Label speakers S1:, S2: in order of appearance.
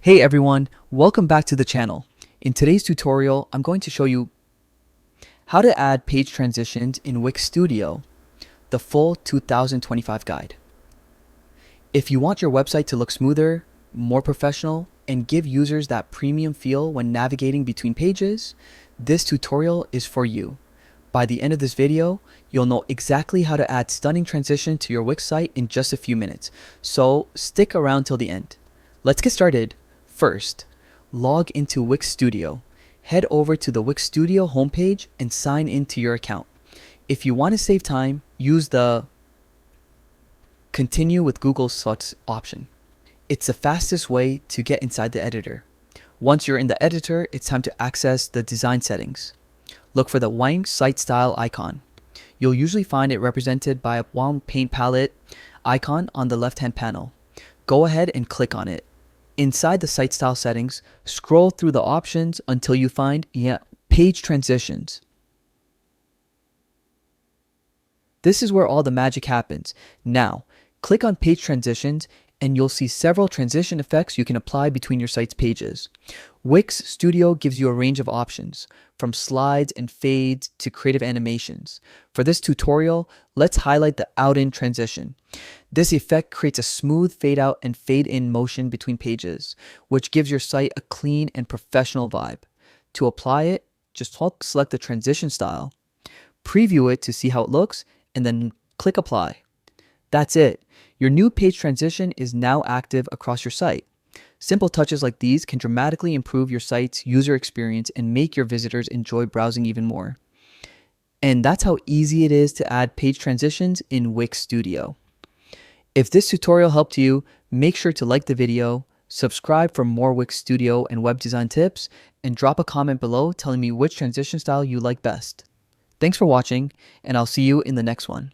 S1: Hey everyone, welcome back to the channel. In today's tutorial, I'm going to show you how to add page transitions in Wix Studio, the full 2025 guide. If you want your website to look smoother, more professional, and give users that premium feel when navigating between pages, this tutorial is for you. By the end of this video, you'll know exactly how to add stunning transition to your Wix site in just a few minutes, so stick around till the end. Let's get started. First, log into Wix Studio. Head over to the Wix Studio homepage and sign into your account. If you want to save time, use the Continue with Google Search option. It's the fastest way to get inside the editor. Once you're in the editor, it's time to access the design settings. Look for the Wang site style icon. You'll usually find it represented by a Wang paint palette icon on the left-hand panel. Go ahead and click on it. Inside the site style settings, scroll through the options until you find page transitions. This is where all the magic happens. Now, click on page transitions and you'll see several transition effects you can apply between your site's pages. Wix Studio gives you a range of options, from slides and fades to creative animations. For this tutorial, let's highlight the out-in transition. This effect creates a smooth fade out and fade in motion between pages, which gives your site a clean and professional vibe. To apply it, just select the transition style, preview it to see how it looks, and then click apply. That's it. Your new page transition is now active across your site. Simple touches like these can dramatically improve your site's user experience and make your visitors enjoy browsing even more. And that's how easy it is to add page transitions in Wix Studio. If this tutorial helped you, make sure to like the video, subscribe for more Wix Studio and web design tips, and drop a comment below telling me which transition style you like best. Thanks for watching, and I'll see you in the next one.